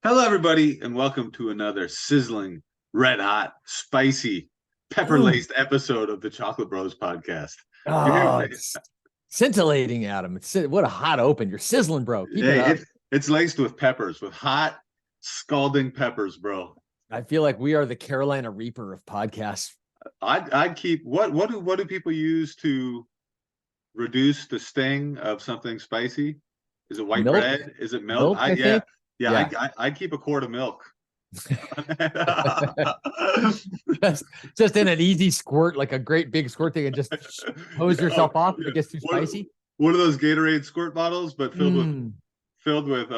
Hello, everybody, and welcome to another sizzling, red hot, spicy, pepper Ooh. laced episode of the Chocolate Bros podcast. Oh, it's scintillating, Adam. What a hot open. You're sizzling, bro. Keep it Hey, up. it's laced with peppers, with hot, scalding peppers, bro. I feel like we are the Carolina Reaper of podcasts. I'd keep what do people use to reduce the sting of something spicy? Is it white Milk? bread? Is it milk? Milk, I think. Yeah. I'd keep a quart of milk. just in an easy squirt, like a great big squirt thing, and just hose yourself off if it gets too spicy. One of those Gatorade squirt bottles, but filled with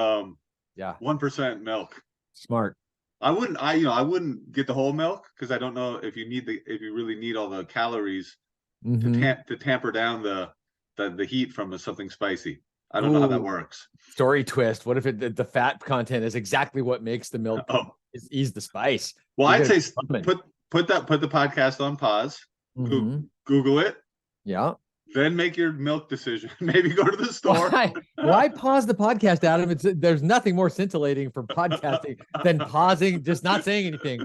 yeah 1% milk. Smart. I wouldn't get the whole milk because I don't know if you really need all the calories to tamper down the heat from something spicy. I don't know how that works. Story twist. What if the fat content is exactly what makes the milk ease the spice? Well, I'd say put the podcast on pause. Google it. Yeah. Then make your milk decision. Maybe go to the store. Why pause the podcast, Adam? There's nothing more scintillating for podcasting than pausing, just not saying anything.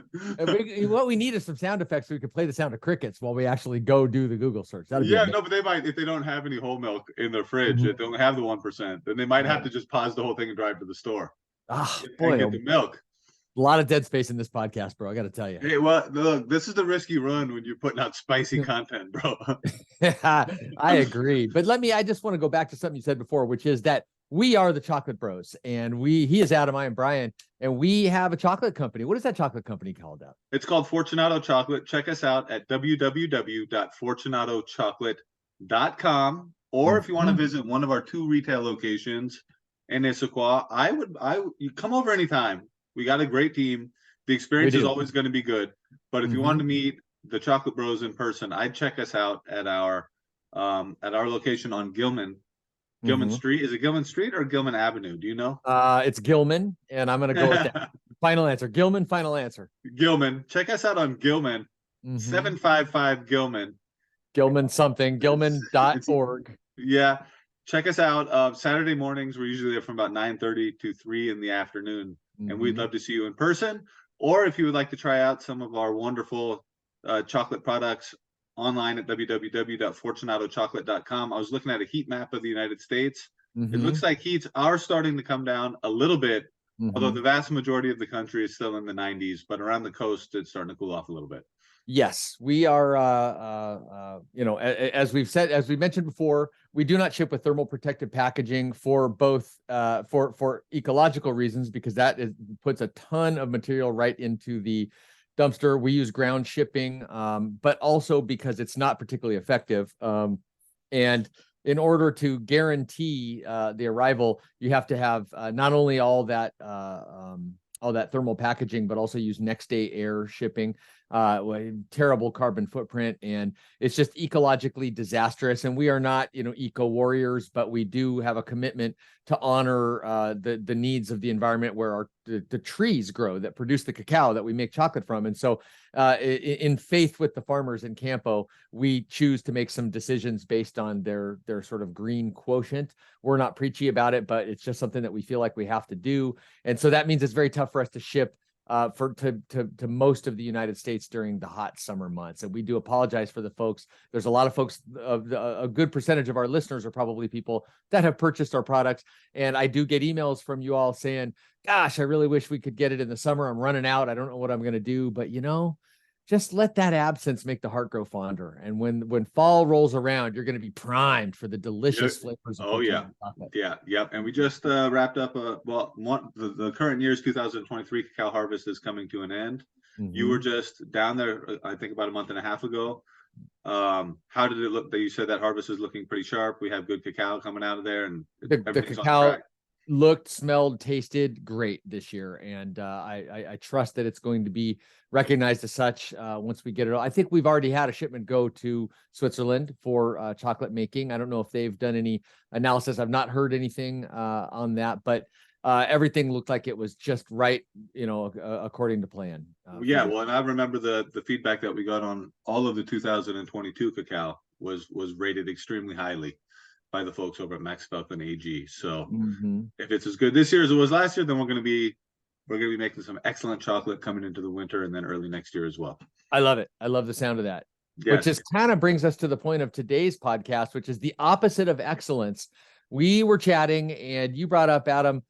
What we need is some sound effects so we can play the sound of crickets while we actually go do the Google search. But they might, if they don't have any whole milk in their fridge, if they don't have the 1%, then they might have to just pause the whole thing and drive to the store. Boy, get the milk. A lot of dead space in this podcast, bro. I got to tell you. Hey, well, look, this is the risk you run when you're putting out spicy content, bro. I agree. But I just want to go back to something you said before, which is that we are the Chocolate Bros, and he is Adam, I am Brian, and we have a chocolate company. What is that chocolate company called out? It's called Fortunato Chocolate. Check us out at www.fortunatochocolate.com. Or if you want to visit one of our 2 retail locations in Issaquah, you come over anytime. We got a great team. The experience is always going to be good. But if you want to meet the Chocolate Bros in person, I'd check us out at our location on Gilman Street. Is it Gilman Street or Gilman Avenue? Do you know? It's Gilman, and I'm going to go with that. Final answer. Gilman, final answer. Gilman. Check us out on Gilman. 755 Gilman. Gilman something. Gilman.org. Yeah. Check us out. Saturday mornings, we're usually there from about 9:30 to 3 in the afternoon. And we'd love to see you in person. Or if you would like to try out some of our wonderful chocolate products online at www.fortunatochocolate.com. I was looking at a heat map of the United States. It looks like heats are starting to come down a little bit, although the vast majority of the country is still in the 90s. But around the coast, it's starting to cool off a little bit. Yes, we are, as we mentioned before, we do not ship with thermal protective packaging for both, for ecological reasons, because that puts a ton of material right into the dumpster. We use ground shipping, but also because it's not particularly effective. And in order to guarantee the arrival, you have to have not only all that thermal packaging, but also use next day air shipping. Terrible carbon footprint, and it's just ecologically disastrous. And we are not, eco warriors, but we do have a commitment to honor the needs of the environment where the trees grow that produce the cacao that we make chocolate from. And so in faith with the farmers in Campo, we choose to make some decisions based on their sort of green quotient. We're not preachy about it, but it's just something that we feel like we have to do. And so that means it's very tough for us to ship to most of the United States during the hot summer months. And we do apologize for the folks. There's a lot of folks, a good percentage of our listeners are probably people that have purchased our products. And I do get emails from you all saying, gosh, I really wish we could get it in the summer. I'm running out. I don't know what I'm going to do. But, just let that absence make the heart grow fonder. And when fall rolls around, you're going to be primed for the delicious flavors of chocolate. Yeah. And we just wrapped up the current year's 2023 cacao harvest is coming to an end. You were just down there, I think about a month and a half ago. How did it look? That you said that harvest is looking pretty sharp. We have good cacao coming out of there, and the cacao looked, smelled, tasted great this year, and I trust that it's going to be recognized as such once we get it. I think we've already had a shipment go to Switzerland for chocolate making. I don't know if they've done any analysis. I've not heard anything on that, but everything looked like it was just right, according to plan. Well, and I remember the feedback that we got on all of the 2022 cacao was rated extremely highly by the folks over at Max Falcon AG. So if it's as good this year as it was last year, then we're going to be we're going to be making some excellent chocolate coming into the winter and then early next year as well. I love it. I love the sound of that. Yes. Which is kind of brings us to the point of today's podcast, which is the opposite of excellence. We were chatting and you brought up, Adam,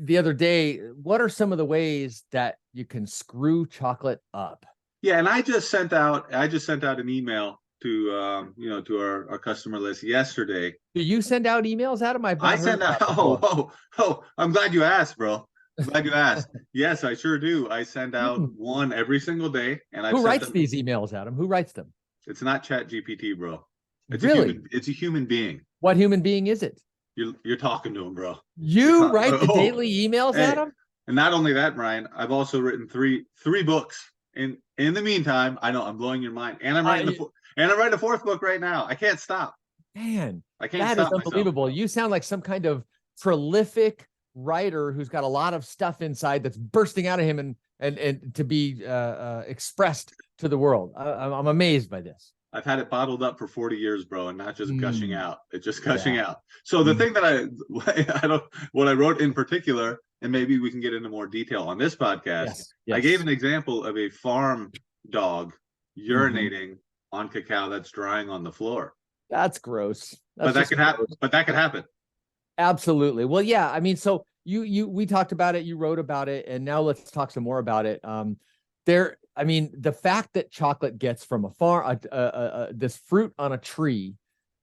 the other day, what are some of the ways that you can screw chocolate up? Yeah, and I just sent out an email to to our customer list yesterday. Do you send out emails, Adam? I sent out. Oh! I'm glad you asked, bro. I'm glad you asked. Yes, I sure do. I send out one every single day, and who writes these emails, Adam? Who writes them? It's not ChatGPT, bro. It's really? It's a human being. What human being is it? You're talking to him, bro. You write the daily emails, hey, Adam? And not only that, Ryan, I've also written three books. In the meantime, I know I'm blowing your mind, and I'm writing a fourth book right now. I can't stop. Man, I can't that stop is unbelievable. myself. You sound like some kind of prolific writer who's got a lot of stuff inside that's bursting out of him and to be expressed to the world. I'm amazed by this. I've had it bottled up for 40 years, bro, and not just gushing out. It's just gushing out. So the thing that what I wrote in particular, and maybe we can get into more detail on this podcast. Yes. I gave an example of a farm dog urinating on cacao that's drying on the floor. That's gross. But that could happen. But that could happen. Absolutely. Well, yeah. I mean, so we talked about it, you wrote about it, and now let's talk some more about it. I mean, the fact that chocolate gets from a farm, this fruit on a tree,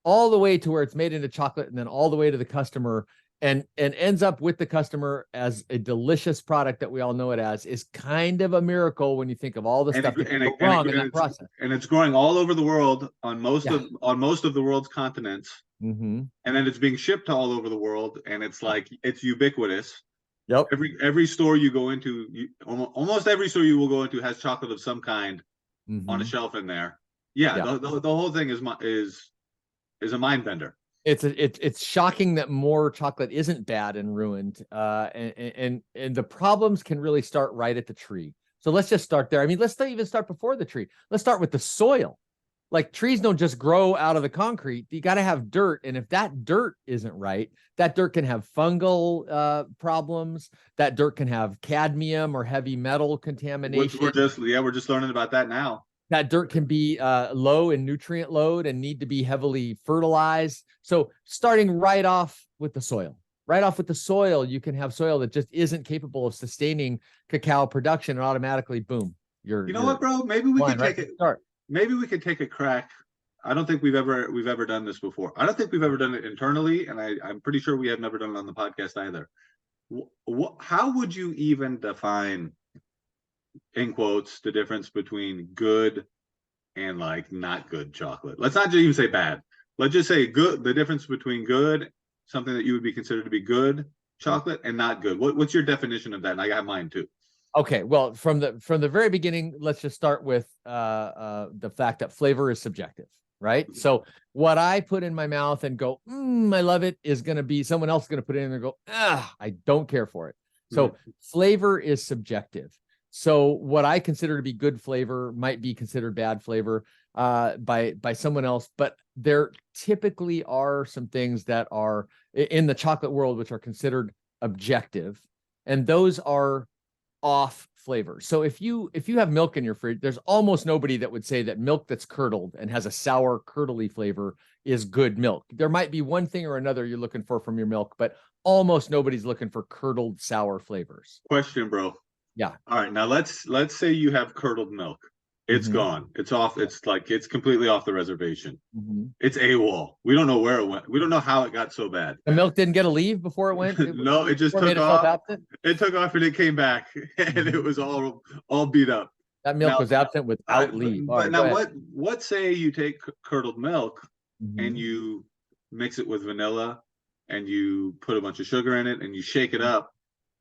all the way to where it's made into chocolate, and then all the way to the customer, and ends up with the customer as a delicious product that we all know it as, is kind of a miracle when you think of all the stuff that can go wrong in that process. And it's growing all over the world on most of the world's continents, and then it's being shipped to all over the world, and it's like it's ubiquitous. Yep. Every store you go into, almost every store you will go into has chocolate of some kind on a shelf in there. Yeah. The whole thing is a mind bender. It's shocking that more chocolate isn't bad and ruined. And the problems can really start right at the tree. So let's just start there. I mean, let's not even start before the tree. Let's start with the soil. Like, trees don't just grow out of the concrete. You got to have dirt. And if that dirt isn't right, that dirt can have fungal problems. That dirt can have cadmium or heavy metal contamination. We're just learning about that now. That dirt can be low in nutrient load and need to be heavily fertilized. So starting right off with the soil, you can have soil that just isn't capable of sustaining cacao production, and automatically, boom, what, bro? Maybe we can take it. Maybe we could take a crack. I don't think we've ever done this before. I don't think we've ever done it internally, and I'm pretty sure we have never done it on the podcast either. How would you even define, in quotes, the difference between good and like not good chocolate? Let's not just even say bad. Let's just say good. The difference between good, something that you would be considered to be good chocolate, and not good. What's your definition of that? And I got mine too. Okay, well, from the very beginning, let's just start with the fact that flavor is subjective, right? So what I put in my mouth and go, I love it, is going to be someone else going to put it in and go, I don't care for it. So flavor is subjective. So what I consider to be good flavor might be considered bad flavor by someone else. But there typically are some things that are in the chocolate world which are considered objective, and those are off flavor. So if you have milk in your fridge, there's almost nobody that would say that milk that's curdled and has a sour, curdly flavor is good milk. There might be one thing or another you're looking for from your milk, but almost nobody's looking for curdled, sour flavors. Question, bro. Yeah. All right. Now let's say you have curdled milk. It's gone. It's off. It's completely off the reservation. It's AWOL. We don't know where it went. We don't know how it got so bad. The milk didn't get a leave before it went? No, it just took off. It took off and it came back, and it was all beat up. That milk was absent without leave. But now what say you take curdled milk and you mix it with vanilla and you put a bunch of sugar in it and you shake it up,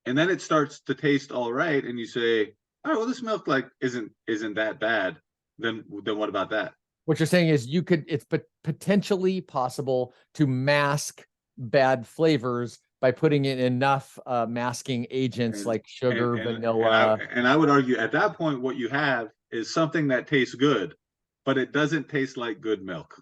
and then it starts to taste all right, and you say, all right, well, this milk isn't that bad. Then what about that? What you're saying is it's potentially possible to mask bad flavors by putting in enough masking agents like sugar, vanilla. And I would argue at that point, what you have is something that tastes good, but it doesn't taste like good milk.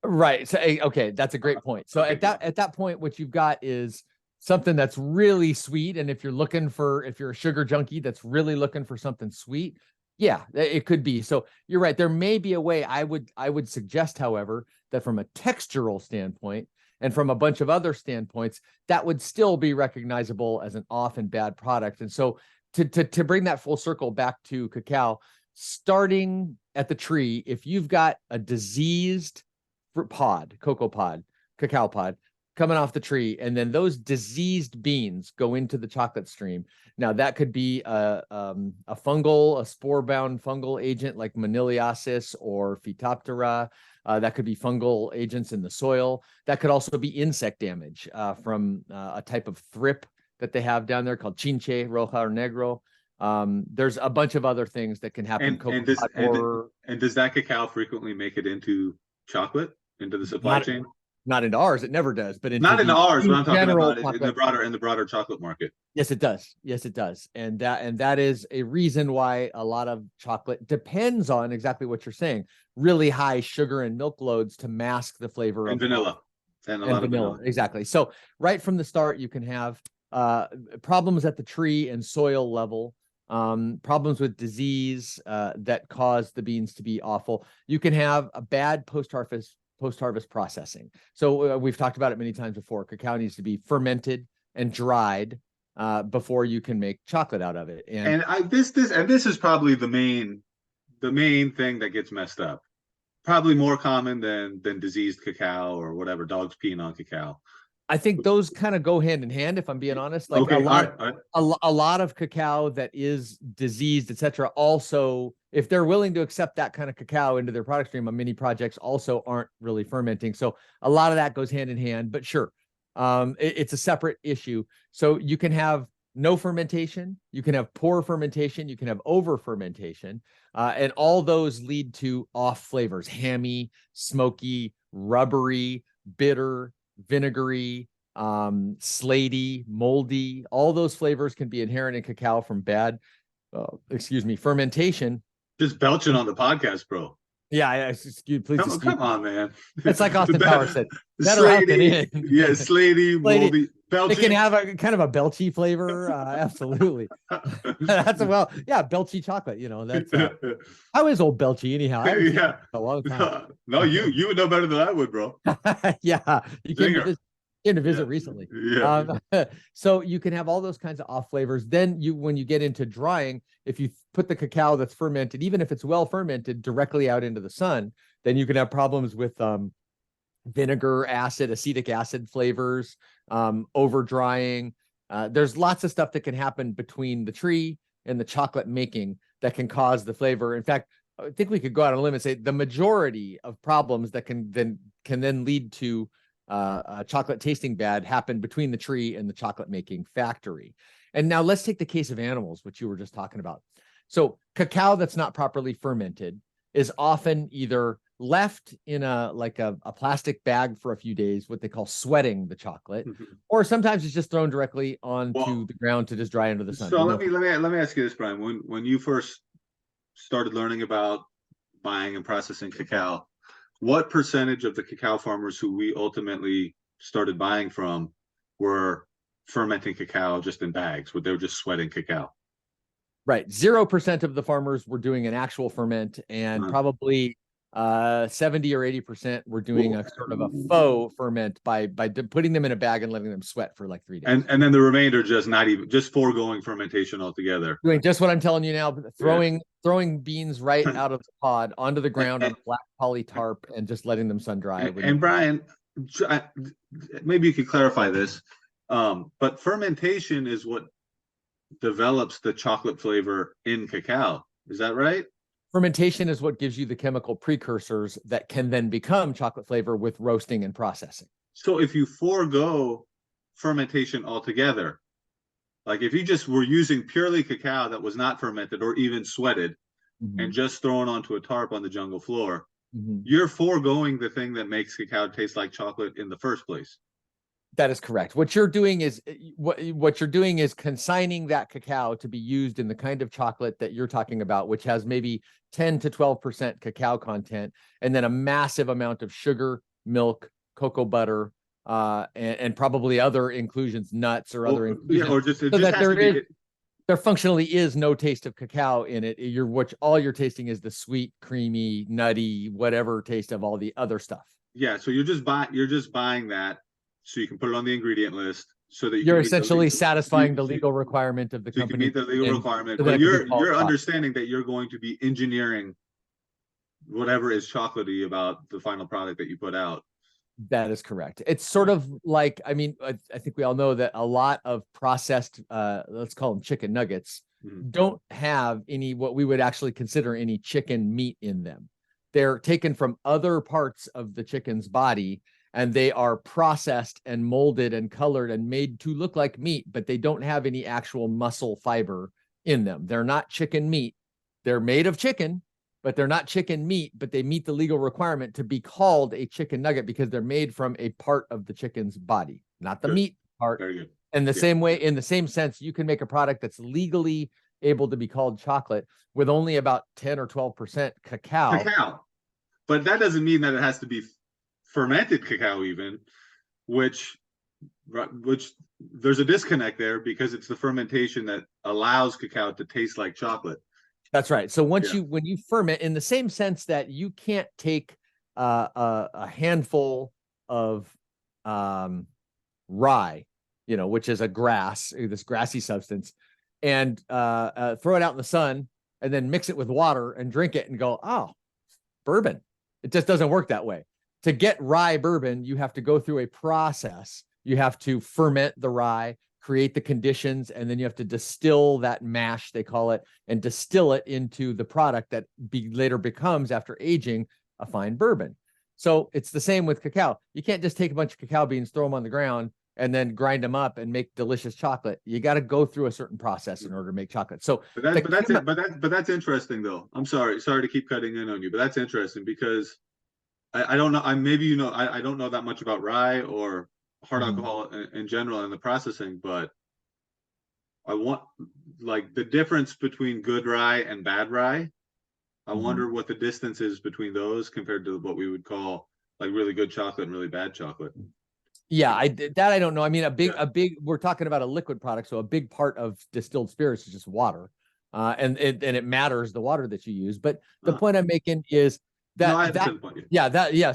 Right. So, okay, that's a great point. So at that point, what you've got is something that's really sweet. And if you're a sugar junkie that's really looking for something sweet, yeah, it could be. So you're right. There may be a way. I would suggest, however, that from a textural standpoint and from a bunch of other standpoints, that would still be recognizable as an off and bad product. And so to bring that full circle back to cacao, starting at the tree, if you've got a diseased cacao pod coming off the tree, and then those diseased beans go into the chocolate stream. Now that could be a spore-bound fungal agent like Maniliasis or Phytophthora. That could be fungal agents in the soil. That could also be insect damage from a type of thrip that they have down there called Chinche roja or negro. There's a bunch of other things that can happen. And does that cacao frequently make it into chocolate, into the supply chain? Not into ours, it never does. But not into ours, but I'm talking about in the broader chocolate market. Yes, it does. Yes, it does. And that is a reason why a lot of chocolate depends on exactly what you're saying. Really high sugar and milk loads to mask the flavor of vanilla. And a lot of vanilla. Exactly. So right from the start, you can have problems at the tree and soil level, problems with disease that cause the beans to be awful. You can have a bad post-harvest processing. So we've talked about it many times before. Cacao needs to be fermented and dried before you can make chocolate out of it. And this is probably the main thing that gets messed up. Probably more common than diseased cacao or whatever, dogs peeing on cacao. I think those kind of go hand in hand, if I'm being honest. Like a lot of cacao that is diseased, etc. Also, if they're willing to accept that kind of cacao into their product stream, many projects also aren't really fermenting. So a lot of that goes hand in hand. But sure, it's a separate issue. So you can have no fermentation, you can have poor fermentation, you can have over fermentation, and all those lead to off flavors: hammy, smoky, rubbery, bitter, vinegary, slaty, moldy. All those flavors can be inherent in cacao from bad, fermentation. Just belching on the podcast, bro. Yeah, please. Come on, man. It's like Austin Powers said. Better out than in. Yeah, slaty, moldy, belchy. It can have a kind of a belchy flavor. Absolutely. That's belchy chocolate. You know, that's how is old Belchy anyhow? Yeah, a long time. No, you would know better than I would, bro. Yeah, you came to visit recently. Yeah. So you can have all those kinds of off flavors. Then when you get into drying, if you put the cacao that's fermented, even if it's well fermented, directly out into the sun, then you can have problems with vinegar, acetic acid flavors, over drying. There's lots of stuff that can happen between the tree and the chocolate making that can cause the flavor. In fact, I think we could go out on a limb and say the majority of problems that can then lead to chocolate tasting bad happen between the tree and the chocolate making factory. And now let's take the case of animals, which you were just talking about. So cacao that's not properly fermented is often either left in a plastic bag for a few days, what they call sweating the chocolate, or sometimes it's just thrown directly onto the ground to just dry under the sun. So let me ask you this, Brian. When you first started learning about buying and processing cacao, what percentage of the cacao farmers who we ultimately started buying from were fermenting cacao just in bags, where they were just sweating cacao? Right. 0% of the farmers were doing an actual ferment, and probably 70 or 80% were doing a sort of a faux ferment by putting them in a bag and letting them sweat for like 3 days. And then the remainder just foregoing fermentation altogether. Doing just what I'm telling you now, throwing beans right out of the pod onto the ground on a black poly tarp and just letting them sun dry. And Brian, maybe you could clarify this, but fermentation is what develops the chocolate flavor in cacao. Is that right? Fermentation is what gives you the chemical precursors that can then become chocolate flavor with roasting and processing. So if you forego fermentation altogether, like if you just were using purely cacao that was not fermented or even sweated and just thrown onto a tarp on the jungle floor, you're foregoing the thing that makes cacao taste like chocolate in the first place. That is correct. What you're doing is consigning that cacao to be used in the kind of chocolate that you're talking about, which has maybe 10 to 12% cacao content, and then a massive amount of sugar, milk, cocoa butter, and probably other inclusions, nuts or other inclusions. Yeah, or just, it So just that has to be. there functionally is no taste of cacao in it. All you're tasting is the sweet, creamy, nutty, whatever taste of all the other stuff. Yeah, so you're just buying that so you can put it on the ingredient list so that You're essentially satisfying the legal so requirement of the you can company. meet the legal requirement, so that but it can be called you're chocolate. understanding that you're going to be engineering whatever is chocolatey about the final product that you put out. That is correct. It's sort of like, I mean, I think we all know that a lot of processed, let's call them chicken nuggets, don't have any, what we would actually consider any chicken meat in them. They're taken from other parts of the chicken's body, and they are processed and molded and colored and made to look like meat, but they don't have any actual muscle fiber in them. They're not chicken meat. They're made of chicken, but they're not chicken meat, but they meet the legal requirement to be called a chicken nugget because they're made from a part of the chicken's body, not the meat part. Very good. In the same way, in the same sense, you can make a product that's legally able to be called chocolate with only about 10 or 12% cacao. But that doesn't mean that it has to be fermented cacao even, which there's a disconnect there because it's the fermentation that allows cacao to taste like chocolate. That's right. So when you ferment, in the same sense that you can't take a handful of rye, which is a grass, this grassy substance, and throw it out in the sun and then mix it with water and drink it and go, oh, bourbon. It just doesn't work that way. To get rye bourbon, you have to go through a process. You have to ferment the rye, create the conditions, and then you have to distill that mash, they call it, and distill it into the product that later becomes, after aging, a fine bourbon. So it's the same with cacao. You can't just take a bunch of cacao beans, throw them on the ground, and then grind them up and make delicious chocolate. You got to go through a certain process in order to make chocolate. So, but that's interesting though. I'm sorry to keep cutting in on you, but that's interesting because I don't know. I don't know that much about rye or hard alcohol in general and the processing, but I want, like, the difference between good rye and bad rye. I wonder what the distance is between those compared to what we would call like really good chocolate and really bad chocolate. Yeah, I don't know. I mean, we're talking about a liquid product, so a big part of distilled spirits is just water, and it matters the water that you use. But the point I'm making is that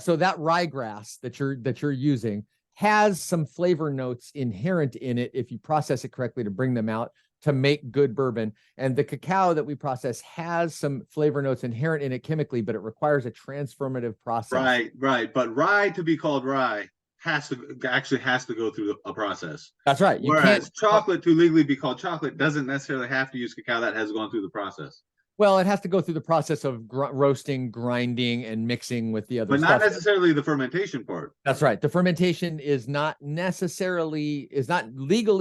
so that ryegrass that you're using has some flavor notes inherent in it if you process it correctly to bring them out to make good bourbon. And the cacao that we process has some flavor notes inherent in it chemically, but it requires a transformative process. Right. But rye, to be called rye, has to go through a process. That's right. Whereas chocolate, to legally be called chocolate, doesn't necessarily have to use cacao that has gone through the process. Well, it has to go through the process of roasting, grinding, and mixing with the other stuff. But not necessarily the fermentation part. That's right. The fermentation is not legally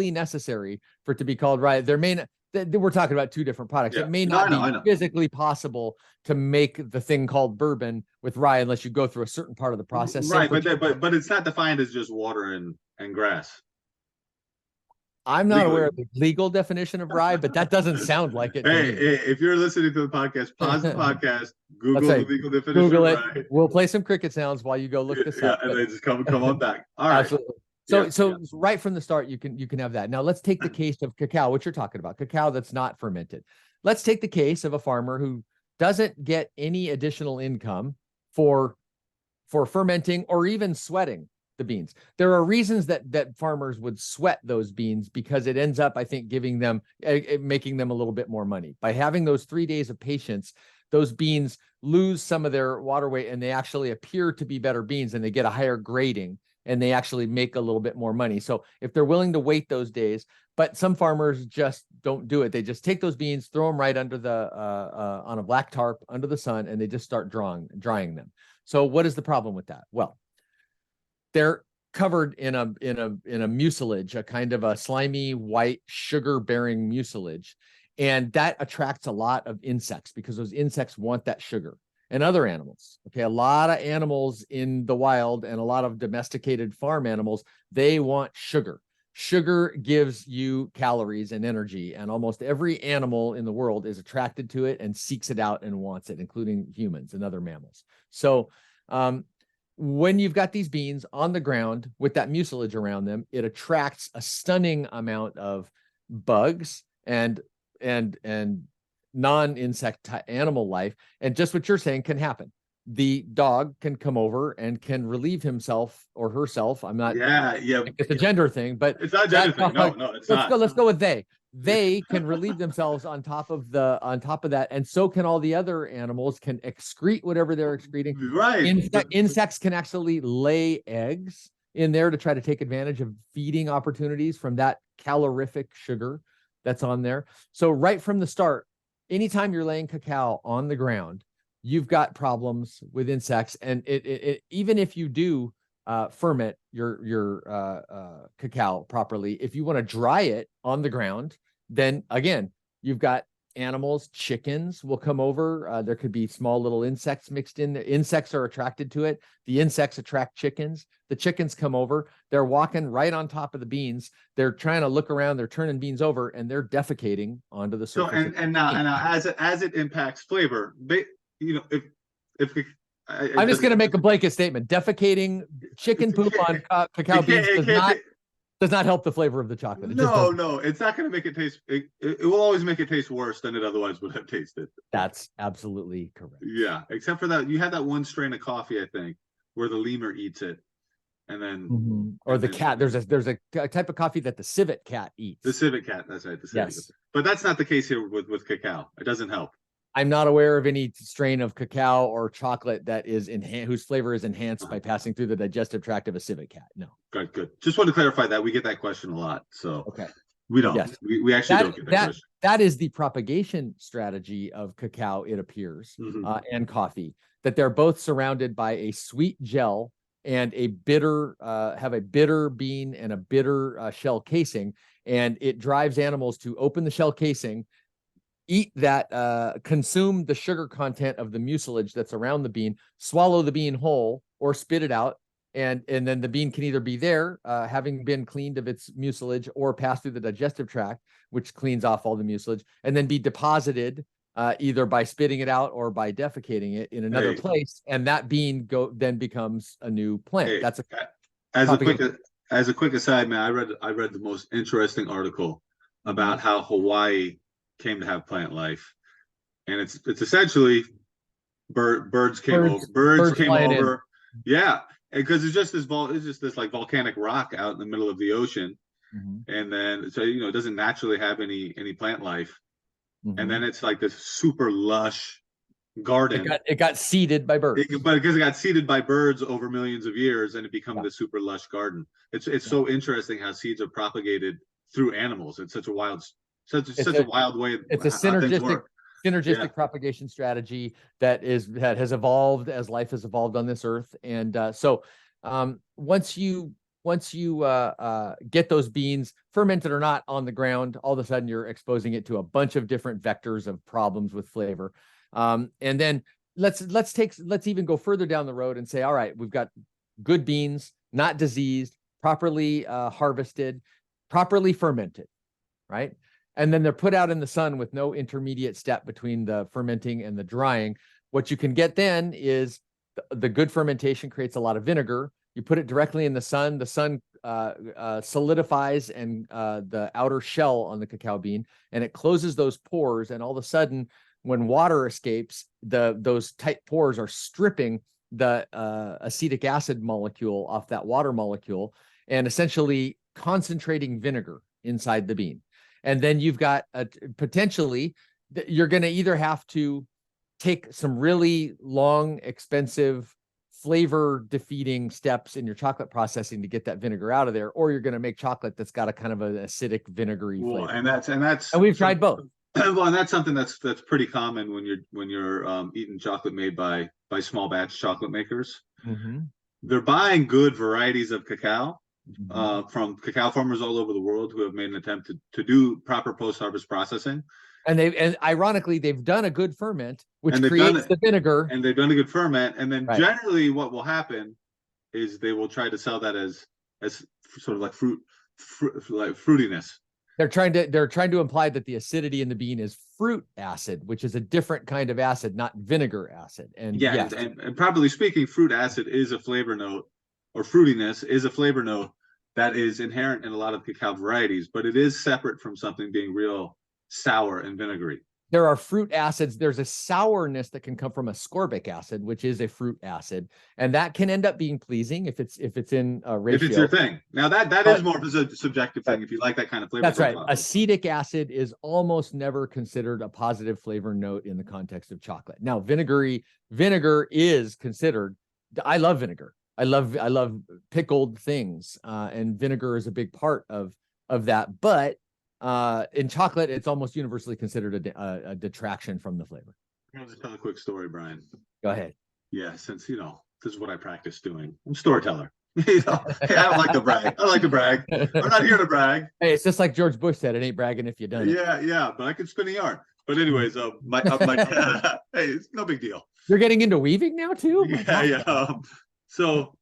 necessary for it to be called rye. We're talking about two different products. It may not be physically possible to make the thing called bourbon with rye unless you go through a certain part of the process. Right, but it's not defined as just water and grass. I'm not aware of the legal definition of rye, but that doesn't sound like it. Hey, if you're listening to the podcast, pause the podcast, Google the legal definition. Google it. Rye. We'll play some cricket sounds while you go look this up. And then just come on back. All right. Absolutely. So right from the start, you can have that. Now let's take the case of cacao, what you're talking about, cacao that's not fermented. Let's take the case of a farmer who doesn't get any additional income for fermenting or even sweating the beans. There are reasons that farmers would sweat those beans because it ends up, I think, making them a little bit more money. By having those 3 days of patience, those beans lose some of their water weight and they actually appear to be better beans and they get a higher grading and they actually make a little bit more money. So if they're willing to wait those days, but some farmers just don't do it. They just take those beans, throw them right under on a black tarp under the sun, and they just start drying them. So what is the problem with that? Well, they're covered in a mucilage, a kind of a slimy white sugar-bearing mucilage, and that attracts a lot of insects because those insects want that sugar, and other animals. Okay, a lot of animals in the wild and a lot of domesticated farm animals, they want sugar. Sugar gives you calories and energy, and almost every animal in the world is attracted to it and seeks it out and wants it, including humans and other mammals. So when you've got these beans on the ground with that mucilage around them, it attracts a stunning amount of bugs and non-insect animal life. And just what you're saying can happen. The dog can come over and can relieve himself or herself. I'm not. Yeah. It's a gender thing, but it's not a gender thing. No, it's not. Let's go with they. They can relieve themselves on top of that, and so can all the other animals can excrete whatever they're excreting. Right. Insects can actually lay eggs in there to try to take advantage of feeding opportunities from that calorific sugar that's on there. So right from the start, anytime you're laying cacao on the ground, you've got problems with insects. And it even if you do ferment your cacao properly, if you want to dry it on the ground, then again, you've got animals. Chickens will come over. There could be small little insects mixed in. The insects are attracted to it. The insects attract chickens. The chickens come over. They're walking right on top of the beans. They're trying to look around. They're turning beans over, and they're defecating onto the surface. So and now as it impacts flavor, if I'm just going to make a blanket statement. Defecating chicken poop on cacao beans does not help the flavor of the chocolate. No, it's not going to make it taste. It will always make it taste worse than it otherwise would have tasted. That's absolutely correct. Yeah, except for that, you had that one strain of coffee, I think, where the lemur eats it, and then or the cat. There's a type of coffee that the civet cat eats. The civet cat. That's right. Yes, but that's not the case here with cacao. It doesn't help. I'm not aware of any strain of cacao or chocolate that is whose flavor is enhanced by passing through the digestive tract of a civet cat. No. Good. Just want to clarify that. We get that question a lot. So okay. We don't. Yes. We actually don't get that question. That is the propagation strategy of cacao, it appears, and coffee, that they're both surrounded by a sweet gel and a bitter, have a bitter bean and a bitter shell casing. And it drives animals to open the shell casing, eat that, consume the sugar content of the mucilage that's around the bean, swallow the bean whole or spit it out. And then the bean can either be there, having been cleaned of its mucilage, or pass through the digestive tract, which cleans off all the mucilage, and then be deposited either by spitting it out or by defecating it in another place. And that bean then becomes a new plant. That's as a quick aside, man. I read the most interesting article about how Hawaii came to have plant life, and it's essentially birds came over. Yeah, because it's just this like volcanic rock out in the middle of the ocean, and then so it doesn't naturally have any plant life, and then it's like this super lush garden. It got seeded by birds, but because it got seeded by birds over millions of years, and it became this super lush garden. It's so interesting how seeds are propagated through animals. It's such a wild way. It's a synergistic propagation strategy that has evolved as life has evolved on this earth. And so once you get those beans, fermented or not, on the ground, all of a sudden you're exposing it to a bunch of different vectors of problems with flavor. And then let's even go further down the road and say, all right, we've got good beans, not diseased, properly harvested, properly fermented, right? And then they're put out in the sun with no intermediate step between the fermenting and the drying. What you can get then is the good fermentation creates a lot of vinegar. You put it directly in the sun solidifies and the outer shell on the cacao bean, and it closes those pores. And all of a sudden, when water escapes, those tight pores are stripping the acetic acid molecule off that water molecule and essentially concentrating vinegar inside the bean. And then you've got potentially, you're going to either have to take some really long, expensive, flavor defeating steps in your chocolate processing to get that vinegar out of there, or you're going to make chocolate that's got a kind of an acidic, vinegary flavor. And we've tried both. Well, and that's something that's pretty common when you're eating chocolate made by small batch chocolate makers. They're buying good varieties of cacao. From cacao farmers all over the world who have made an attempt to do proper post-harvest processing. And ironically, they've done a good ferment, which creates the vinegar. And they've done a good ferment. And then generally what will happen is they will try to sell that as sort of like fruitiness. they're trying to imply that the acidity in the bean is fruit acid, which is a different kind of acid, not vinegar acid. And Yeah, yes, and properly speaking, fruit acid is a flavor note, or fruitiness is a flavor note that is inherent in a lot of cacao varieties, but it is separate from something being real sour and vinegary. there are fruit acids. There's a sourness that can come from ascorbic acid, which is a fruit acid, and that can end up being pleasing if it's in a ratio. If it's your thing. Now that is more of a subjective thing. If you like that kind of flavor. That's right. Acetic acid is almost never considered a positive flavor note in the context of chocolate. Now, vinegar is considered. I love vinegar. I love pickled things, and vinegar is a big part of that. But in chocolate, it's almost universally considered a detraction from the flavor. I'll just tell a quick story, Brian. Go ahead. Yeah, since this is what I practice doing. I'm a storyteller. Hey, I don't like to brag. I like to brag. I'm not here to brag. Hey, it's just like George Bush said, it ain't bragging if you done it. Yeah, but I can spin a yarn. But anyways, my hey, it's no big deal. You're getting into weaving now too? Yeah. So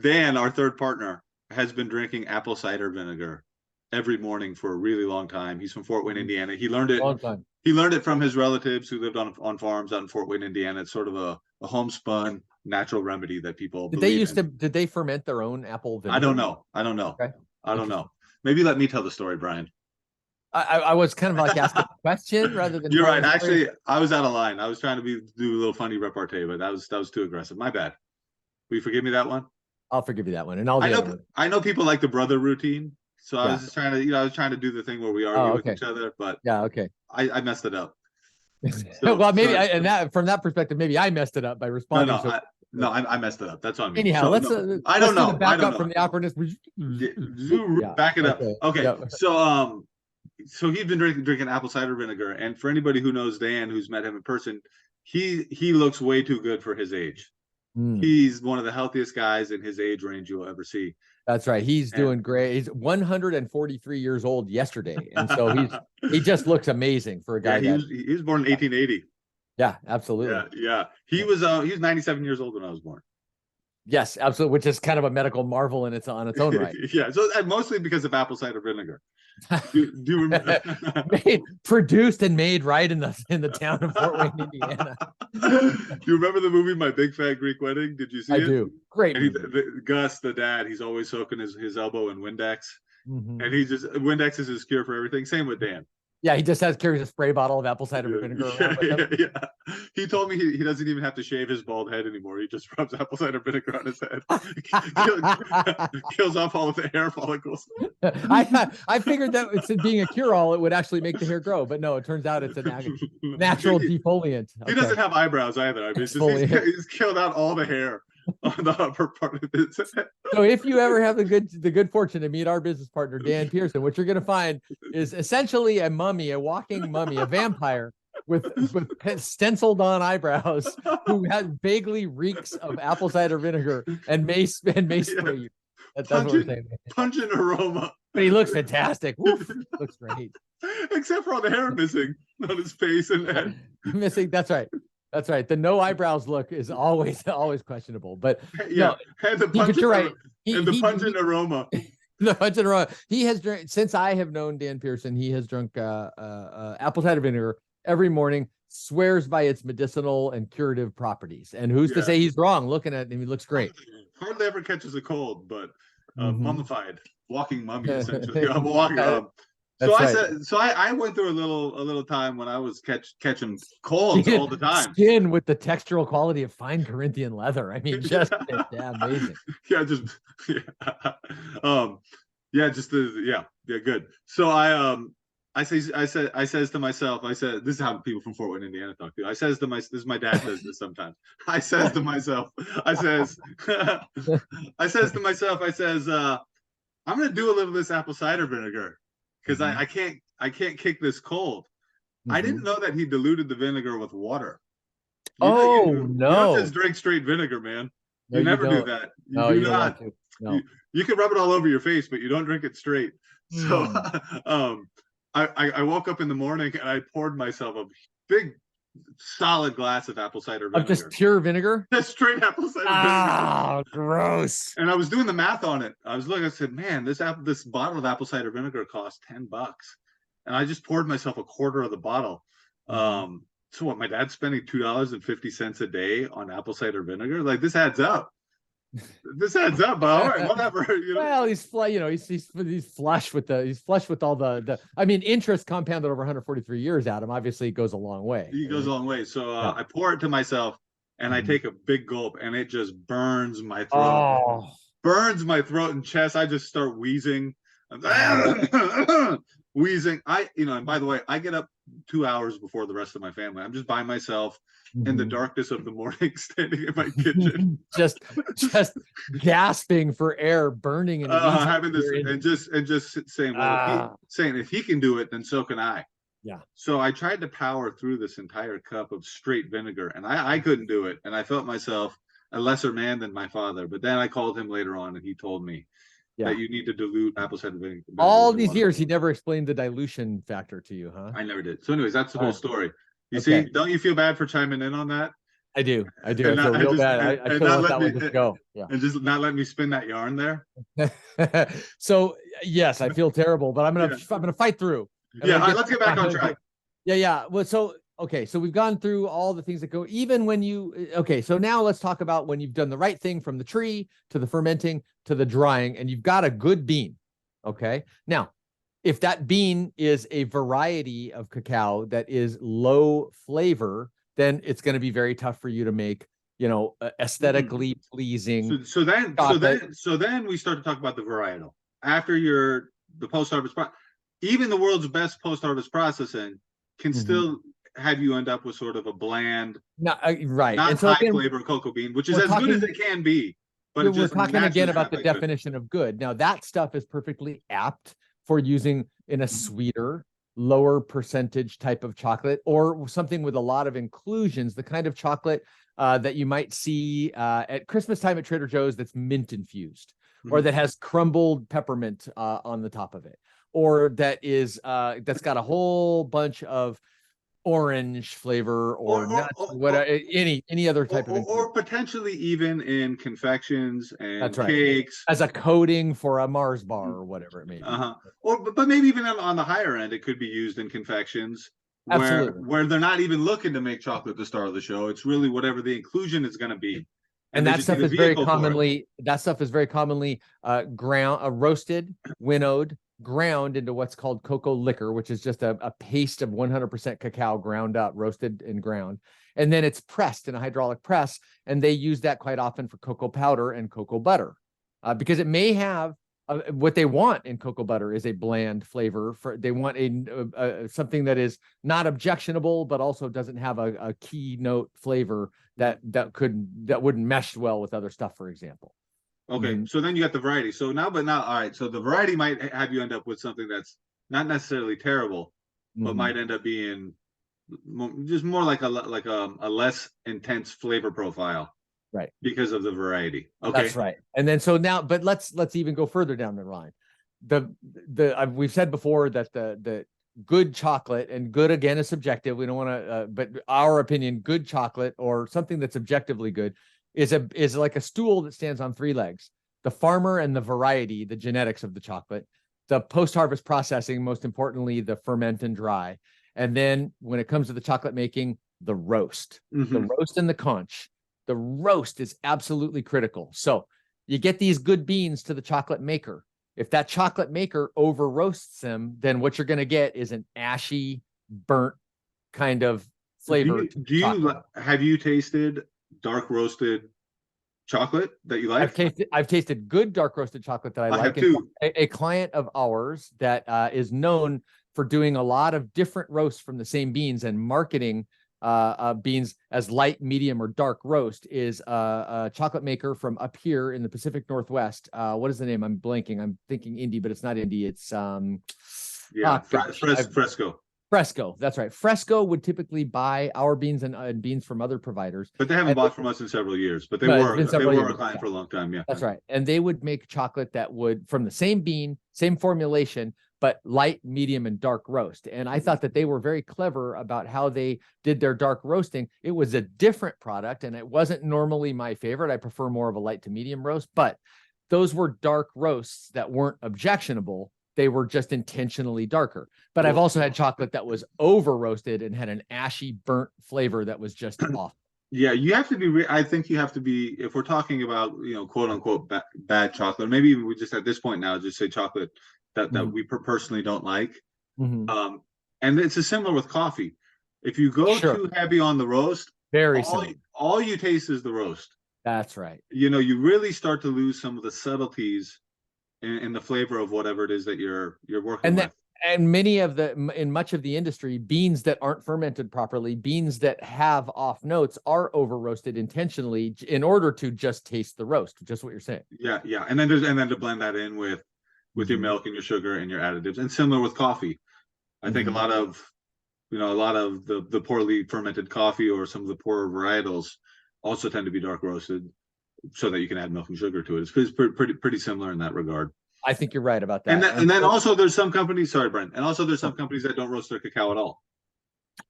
Dan, our third partner, has been drinking apple cider vinegar every morning for a really long time. He's from Fort Wayne, Indiana. He learned it. Long time. He learned it from his relatives who lived on farms out in Fort Wayne, Indiana. It's sort of a homespun natural remedy that people Did they ferment their own apple vinegar? I don't know. Okay. I don't know. Maybe let me tell the story, Brian. I was kind of like asking a question rather than. You're right. Actually, I was out of line. I was trying to do a little funny repartee, but that was too aggressive. My bad. Will you forgive me that one? I'll forgive you that one, and I know people like the brother routine, so I was just trying to I was trying to do the thing where we argue with each other, but yeah, okay. I messed it up. So, well, maybe from that perspective, maybe I messed it up by responding. I messed it up. That's what I mean. Anyhow, let's. I don't know. Back up from the awkwardness. Back it up. Okay. Okay. Yep. So he's been drinking apple cider vinegar, and for anybody who knows Dan, who's met him in person, he looks way too good for his age. He's one of the healthiest guys in his age range you'll ever see. That's right. He's doing great. He's 143 years old yesterday, and so he just looks amazing for a guy. Yeah, he was born in 1880. Yeah, absolutely. Yeah. He was 97 years old when I was born. Yes, absolutely. Which is kind of a medical marvel on its own right. Yeah. So mostly because of apple cider vinegar. Do you remember? Produced and made right in the town of Fort Wayne, Indiana. Do you remember the movie My Big Fat Greek Wedding? Did you see it? I do. Great. And Gus, the dad, he's always soaking his elbow in Windex, and Windex is his cure for everything. Same with Dan. Yeah, he just carries a spray bottle of apple cider vinegar around with him. Yeah. He told me he doesn't even have to shave his bald head anymore. He just rubs apple cider vinegar on his head. Kills off all of the hair follicles. I figured that it's being a cure-all, it would actually make the hair grow, but no, it turns out it's a natural defoliant. He doesn't have eyebrows either. I mean, he's killed out all the hair on the upper part of his head. So if you ever have the good fortune to meet our business partner Dan Pearson, what you're going to find is essentially a walking mummy, a vampire with stenciled on eyebrows, who has vaguely reeks of apple cider vinegar and may spray you. That's what we're saying. Pungent aroma. But he looks fantastic. Woof, looks great. Except for all the hair missing on his face and head. Missing. That's right. That's right. The no eyebrows look is always questionable. But yeah, and the pungent aroma. The pungent aroma. He has drank, since I have known Dan Pearson, he has drunk apple cider vinegar every morning. Swears by its medicinal and curative properties. And who's to say he's wrong? Looking at him, he looks great. Hardly ever catches a cold, but mummified, walking mummy essentially. I'm walking. So I went through a little time when I was catching colds all the time. Skin with the textural quality of fine Corinthian leather. I mean, just amazing. Good. So I says to myself, this is how people from Fort Wayne, Indiana talk to. My dad says this sometimes. I says to myself, I'm gonna do a little of this apple cider vinegar. Because I can't kick this cold. I didn't know that he diluted the vinegar with water. You don't just drink straight vinegar, man. You never do that. You do not. You can rub it all over your face, but you don't drink it straight. So I woke up in the morning and I poured myself a big solid glass of apple cider Of vinegar. just pure vinegar? Just straight apple cider vinegar. Ah, gross. And I was doing the math on it. I was looking, I said, man, this bottle of apple cider vinegar costs $10. And I just poured myself a quarter of the bottle. So what, my dad's spending $2.50 a day on apple cider vinegar? Like, this adds up. This adds up, but all right, whatever. You know? Well, he's flush with all the I mean, interest compounded over 143 years, Adam, obviously it goes a long way. He goes a long way. So I pour it to myself and I take a big gulp and it just burns my throat. Burns my throat and chest. I just start wheezing. Wheezing. And by the way, I get up 2 hours before the rest of my family. I'm just by myself in the darkness of the morning, standing in my kitchen, just gasping for air, burning and having this, and just saying, well, if he can do it, then so can I. Yeah. So I tried to power through this entire cup of straight vinegar, and I couldn't do it, and I felt myself a lesser man than my father. But then I called him later on, and he told me that you need to dilute apple cider vinegar. All these years, he never explained the dilution factor to you, huh? I never did. So, anyways, that's the whole story. You see, don't you feel bad for chiming in on that? I do. I feel real bad. I feel like that one just go. Yeah. And just not let me spin that yarn there. So yes, I feel terrible, but I'm gonna fight through. Let's get back on track. Yeah. Well, so okay, so we've gone through all the things that go, even when so now let's talk about when you've done the right thing from the tree to the fermenting to the drying, and you've got a good bean. Okay. Now, if that bean is a variety of cacao that is low flavor, then it's going to be very tough for you to make, aesthetically pleasing. So then we start to talk about the varietal. After the post-harvest, even the world's best post-harvest processing can still have you end up with sort of a bland, not high flavor cocoa bean, which is as good as it can be. But we're talking again about the definition of good. Now that stuff is perfectly apt for using in a sweeter, lower percentage type of chocolate, or something with a lot of inclusions, the kind of chocolate that you might see at Christmas time at Trader Joe's that's mint infused, or that has crumbled peppermint on the top of it, or that's got a whole bunch of orange flavor or nuts, any other type of or potentially even in confections and cakes as a coating for a Mars bar or whatever it may be. But maybe even on the higher end, it could be used in confections where they're not even looking to make chocolate the star of the show. It's really whatever the inclusion is going to be. And that stuff is very commonly roasted, winnowed, ground into what's called cocoa liquor, which is just a paste of 100% cacao ground up, roasted and ground. And then it's pressed in a hydraulic press. And they use that quite often for cocoa powder and cocoa butter because it may have what they want in cocoa butter is a bland flavor. They want something that is not objectionable, but also doesn't have a keynote flavor that wouldn't mesh well with other stuff, for example. Okay, so then you got the variety. So now, all right. So the variety might have you end up with something that's not necessarily terrible, but might end up being just more like a less intense flavor profile, right? Because of the variety. Okay, that's right. And then but let's even go further down the line. We've said before that the good chocolate, and good again is subjective. We don't want to, but our opinion, good chocolate or something that's objectively good is like a stool that stands on three legs: the farmer and the variety, the genetics of the chocolate, the post-harvest processing, most importantly, the ferment and dry. And then when it comes to the chocolate making, the roast, the roast and the conch. The roast is absolutely critical. So you get these good beans to the chocolate maker. If that chocolate maker over roasts them, then what you're going to get is an ashy, burnt kind of flavor. Have you tasted dark roasted chocolate that you like? I've tasted good dark roasted chocolate that I like. Too. A client of ours that is known for doing a lot of different roasts from the same beans and marketing beans as light, medium, or dark roast is a chocolate maker from up here in the Pacific Northwest. What is the name? I'm blanking. I'm thinking Indy, but it's not Indy. It's Fresco. Fresco, that's right. Fresco would typically buy our beans and beans from other providers. But they haven't bought from us in several years. But they were a client for a long time, yeah. That's right. And they would make chocolate that would, from the same bean, same formulation, but light, medium, and dark roast. And I thought that they were very clever about how they did their dark roasting. It was a different product, and it wasn't normally my favorite. I prefer more of a light to medium roast, but those were dark roasts that weren't objectionable. They were just intentionally darker. But I've also had chocolate that was over roasted and had an ashy, burnt flavor that was just off. Yeah, you have to be. I think you have to be. If we're talking about, quote unquote bad chocolate, maybe even we just at this point now just say chocolate that we personally don't like. And it's similar with coffee. If you go too heavy on the roast, all you taste is the roast. That's right. You really start to lose some of the subtleties in the flavor of whatever it is that you're working with. And in much of the industry, beans that aren't fermented properly, beans that have off notes, are over roasted intentionally in order to just taste the roast. Just what you're saying. Yeah. And then to blend that in with your milk and your sugar and your additives. And similar with coffee, I think a lot of the poorly fermented coffee or some of the poorer varietals also tend to be dark roasted, so that you can add milk and sugar to it. It's pretty similar in that regard. I think you're right about that. And then also there's some companies, sorry, Brent, and also there's some companies that don't roast their cacao at all.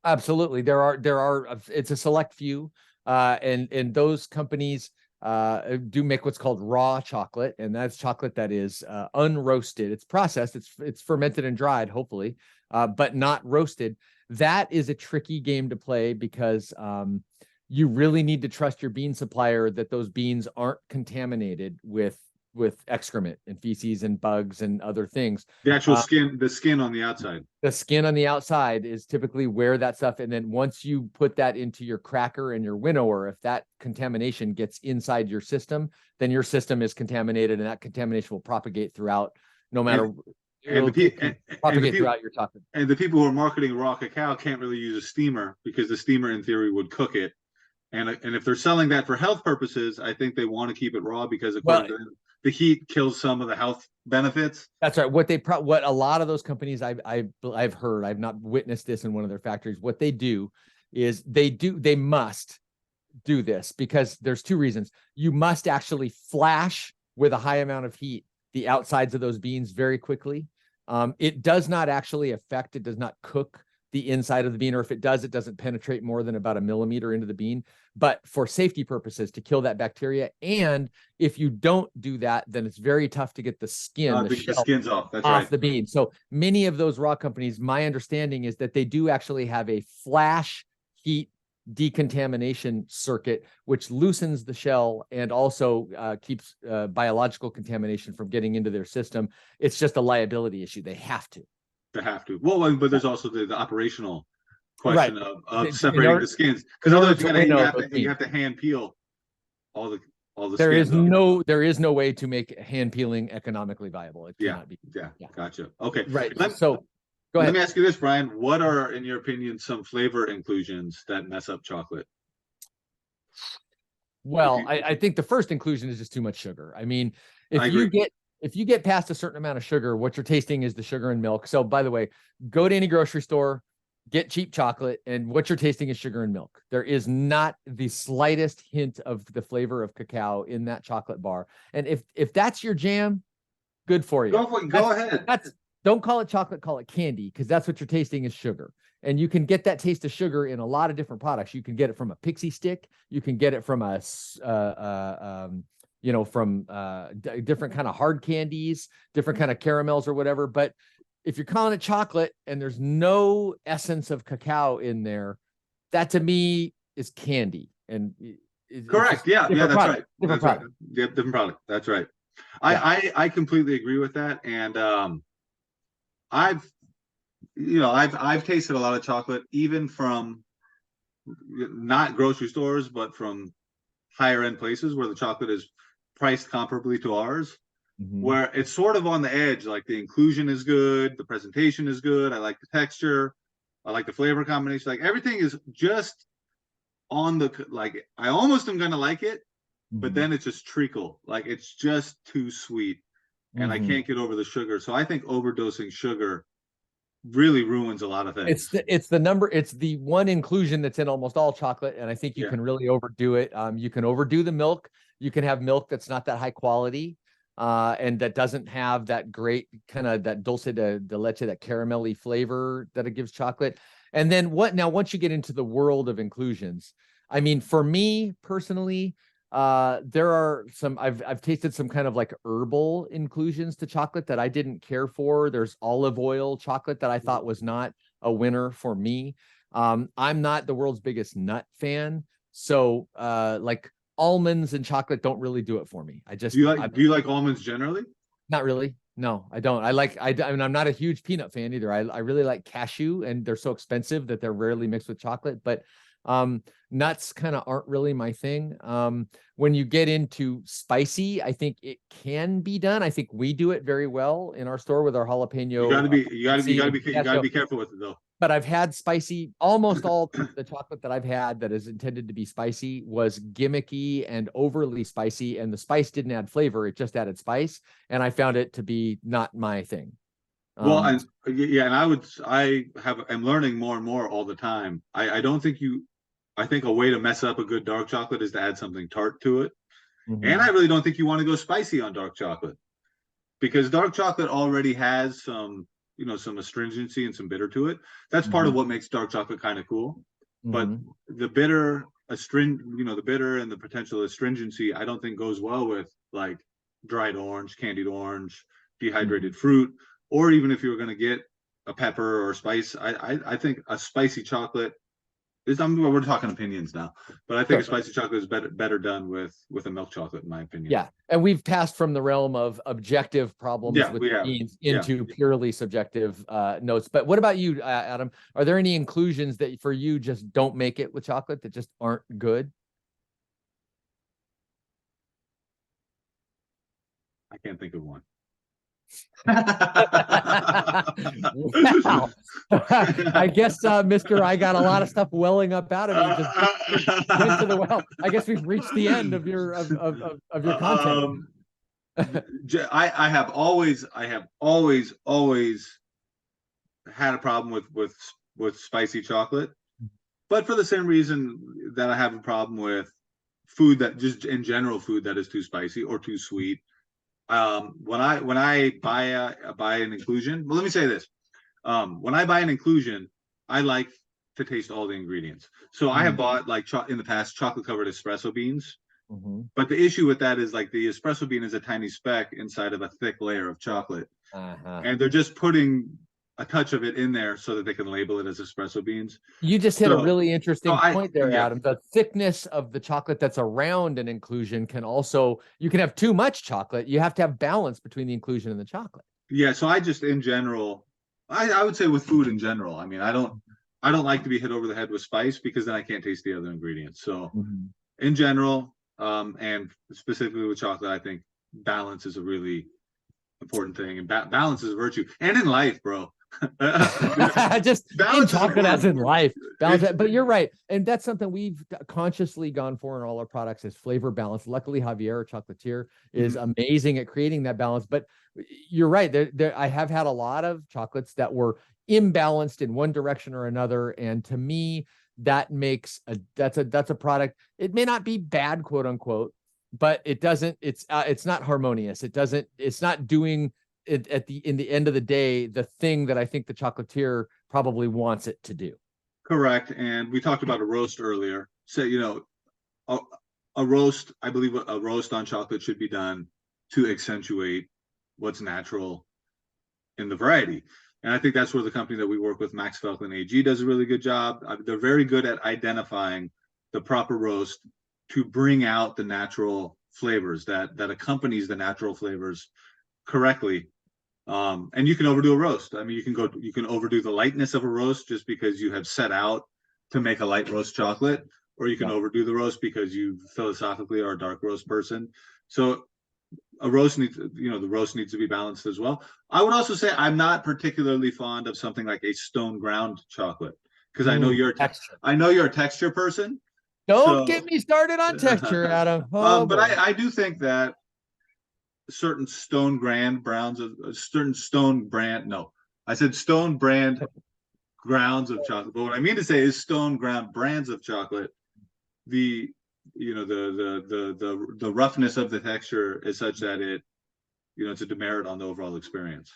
Absolutely. There are, it's a select few, and those companies do make what's called raw chocolate, and that's chocolate that is unroasted. It's processed, it's fermented and dried, hopefully, but not roasted. That is a tricky game to play because you really need to trust your bean supplier that those beans aren't contaminated with excrement and feces and bugs and other things. The actual the skin on the outside. The skin on the outside is typically where that stuff, and then once you put that into your cracker and your winnower, if that contamination gets inside your system, then your system is contaminated, and that contamination will propagate throughout, no matter throughout your chocolate. And the people who are marketing raw cacao can't really use a steamer, because the steamer in theory would cook it. And if they're selling that for health purposes, I think they want to keep it raw, because according to them, the heat kills some of the health benefits. That's right. What a lot of those companies I've heard, I've not witnessed this in one of their factories. What they do is they must do this because there's two reasons. You must actually flash with a high amount of heat the outsides of those beans very quickly. It does not actually affect, it does not cook the inside of the bean, or if it does, it doesn't penetrate more than about 1 millimeter into the bean. But for safety purposes, to kill that bacteria, and if you don't do that, then it's very tough to get the skin, the skin's off. That's off right. the bean. So many of those raw companies, my understanding is that they do actually have a flash heat decontamination circuit, which loosens the shell and also keeps biological contamination from getting into their system. It's just a liability issue. They have to. Well, but there's also the operational question of separating the skins, because otherwise you have to hand peel all the there is no way to make hand peeling economically viable. It cannot be. Yeah, gotcha. Okay, right. So go ahead. Let me ask you this, Brian. What are, in your opinion, some flavor inclusions that mess up chocolate? Well, I think the first inclusion is just too much sugar. I mean, if you get past a certain amount of sugar, what you're tasting is the sugar and milk. So by the way, go to any grocery store, get cheap chocolate, and what you're tasting is sugar and milk. There is not the slightest hint of the flavor of cacao in that chocolate bar. And if that's your jam, good for you. Go ahead. Don't call it chocolate, call it candy, because that's what you're tasting is sugar. And you can get that taste of sugar in a lot of different products. You can get it from a pixie stick. You can get it from different kind of hard candies, different kind of caramels or whatever. But if you're calling it chocolate and there's no essence of cacao in there, that to me is candy. And correct. Yeah, that's right. That's right. Yeah, different product. That's right. Yeah. I completely agree with that. And I've tasted a lot of chocolate, even from not grocery stores, but from higher end places where the chocolate is priced comparably to ours, where it's sort of on the edge. Like the inclusion is good, the presentation is good, I like the texture, I like the flavor combination, like everything is just on the, like I almost am gonna like it, but then it's just treacle, like it's just too sweet, and I can't get over the sugar. So I think overdosing sugar really ruins a lot of things. It's the one inclusion that's in almost all chocolate, and I think you can really overdo it. You can overdo the milk. You can have milk that's not that high quality. and that doesn't have that great kind of that dulce de leche, that caramelly flavor that it gives chocolate. And then once you get into the world of inclusions, I mean, for me personally, there are some, I've tasted some kind of like herbal inclusions to chocolate that I didn't care for. There's olive oil chocolate that I thought was not a winner for me. I'm not the world's biggest nut fan. So, like almonds and chocolate don't really do it for me. Do you like almonds generally? Not really. No, I don't. I mean, I'm not a huge peanut fan either. I really like cashew, and they're so expensive that they're rarely mixed with chocolate, but nuts kind of aren't really my thing. When you get into spicy, I think it can be done. I think we do it very well in our store with our jalapeno. You gotta be careful with it though. But I've had spicy, almost all the chocolate that I've had that is intended to be spicy was gimmicky and overly spicy, and the spice didn't add flavor, it just added spice, and I found it to be not my thing. Well, and yeah, and I'm learning more and more all the time. I think a way to mess up a good dark chocolate is to add something tart to it. And I really don't think you want to go spicy on dark chocolate, because dark chocolate already has some astringency and some bitter to it. That's part of what makes dark chocolate kind of cool. But the bitter the bitter and the potential astringency, I don't think goes well with like dried orange, candied orange, dehydrated fruit, or even if you were going to get a pepper or spice. I think a spicy chocolate is, we're talking opinions now, but I think a spicy chocolate is better done with a milk chocolate, in my opinion. Yeah, and we've passed from the realm of objective problems with beans into purely subjective notes. But what about you, Adam? Are there any inclusions that for you just don't make it with chocolate, that just aren't good? I can't think of one. Wow. I guess, Mr. I got a lot of stuff welling up out of me. Just went to the well. I guess we've reached the end of your content. I have always had a problem with spicy chocolate, but for the same reason that I have a problem with food that just in general food that is too spicy or too sweet. When I buy an inclusion, well, let me say this. When I buy an inclusion, I like to taste all the ingredients. So I have bought like in the past chocolate covered espresso beans. But the issue with that is like the espresso bean is a tiny speck inside of a thick layer of chocolate. And they're just putting a touch of it in there so that they can label it as espresso beans. You just hit a really interesting point there, Adam. The thickness of the chocolate that's around an inclusion can also, you can have too much chocolate. You have to have balance between the inclusion and the chocolate. Yeah. So I just, in general, I would say with food in general, I mean, I don't like to be hit over the head with spice, because then I can't taste the other ingredients. So in general, and specifically with chocolate, I think balance is a really important thing, and balance is a virtue, and in life, bro. Just in chocolate as in life, balance. But you're right, and that's something we've consciously gone for in all our products is flavor balance. Luckily, Javier, our chocolatier, is amazing at creating that balance. But you're right, I have had a lot of chocolates that were imbalanced in one direction or another, and to me, that makes that's a product. It may not be bad, quote unquote, but it's not harmonious. It's not doing it in the end of the day, the thing that I think the chocolatier probably wants it to do. Correct. And we talked about a roast earlier. So, a roast, I believe a roast on chocolate should be done to accentuate what's natural in the variety. And I think that's where the company that we work with, Max Falcon AG, does a really good job. They're very good at identifying the proper roast to bring out the natural flavors that accompanies the natural flavors correctly. And you can overdo a roast. I mean, you can overdo the lightness of a roast just because you have set out to make a light roast chocolate, or you can overdo the roast because you philosophically are a dark roast person. So a roast needs, the roast needs to be balanced as well. I would also say I'm not particularly fond of something like a stone ground chocolate, because I know you're a texture person. Don't get me started on texture, Adam. But I do think that certain stone brand grounds of stone brand grounds of chocolate, but what I mean to say is stone ground brands of chocolate, the roughness of the texture is such that it's a demerit on the overall experience.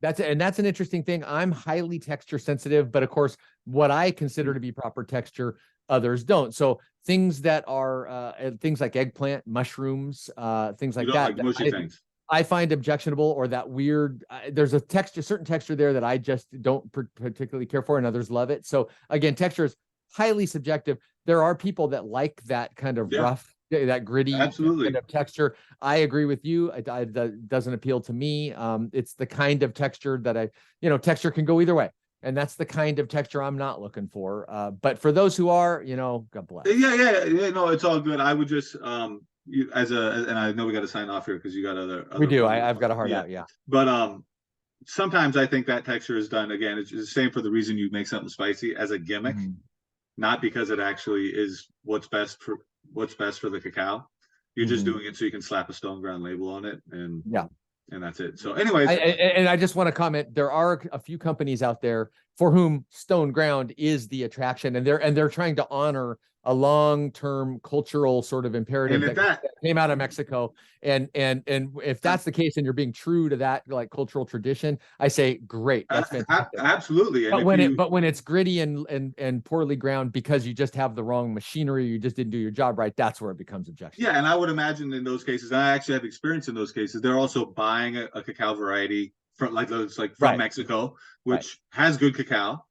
That's an interesting thing. I'm highly texture sensitive, but of course, what I consider to be proper texture, others don't. So things that are things like eggplant, mushrooms, things like You don't that, like mushy things. I find objectionable, or that weird. There's a certain texture there that I just don't particularly care for, and others love it. So again, texture is highly subjective. There are people that like that kind of rough, that gritty Absolutely kind of texture. I agree with you. That doesn't appeal to me. It's the kind of texture that texture can go either way. And that's the kind of texture I'm not looking for. But for those who are, God bless. Yeah. No, it's all good. I would just, and I know we got to sign off here because you got other we do. I've got a heart out. Yeah. But sometimes I think that texture is done again. It's the same for the reason you make something spicy as a gimmick, not because it actually is what's best for the cacao. You're just doing it so you can slap a stone ground label on it, and that's it. So, anyways, I just want to comment. There are a few companies out there for whom stone ground is the attraction, and they're trying to honor a long-term cultural sort of imperative that came out of Mexico. And if that's the case, and you're being true to that like cultural tradition, I say great. That's fantastic. Absolutely. But when it's gritty and poorly ground because you just have the wrong machinery, you just didn't do your job right, that's where it becomes objectionable. Yeah, and I would imagine in those cases, and I actually have experience in those cases, they're also buying a cacao variety from Mexico, which has good cacao.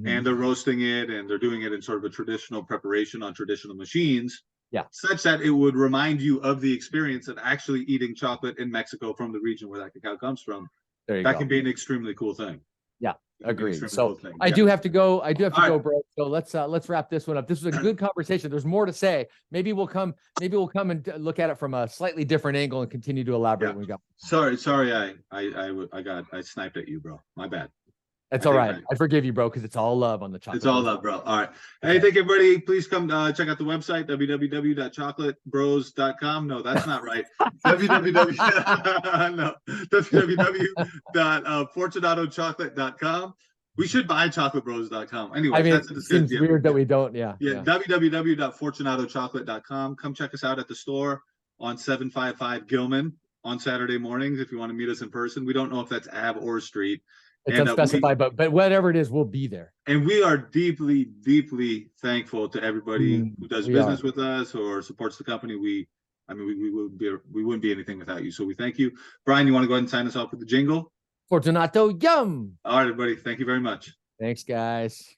And they're roasting it, and they're doing it in sort of a traditional preparation on traditional machines, such that it would remind you of the experience of actually eating chocolate in Mexico from the region where that cacao comes from. That can be an extremely cool thing. Yeah, agreed. So I do have to go. Go, bro. So let's wrap this one up. This was a good conversation. There's more to say. Maybe we'll come and look at it from a slightly different angle and continue to elaborate when we go. Sorry, I sniped at you, bro. My bad. That's all right. I forgive you, bro, because it's all love on the chocolate. It's all love, bro. All right. Hey, thank everybody. Please come check out the website, www.chocolatebros.com. No, that's not right. www.fortunatochocolate.com. We should buy chocolatebros.com. Anyway, that's a seems weird that we don't. Yeah. www.fortunatochocolate.com. Come check us out at the store on 755 Gilman on Saturday mornings if you want to meet us in person. We don't know if that's Ave or Street. It's unspecified, but whatever it is, we'll be there. And we are deeply, deeply thankful to everybody who does business with us or supports the company. We wouldn't be anything without you. So we thank you. Brian, you want to go ahead and sign us off with the jingle? Fortunato Yum. All right, everybody. Thank you very much. Thanks, guys.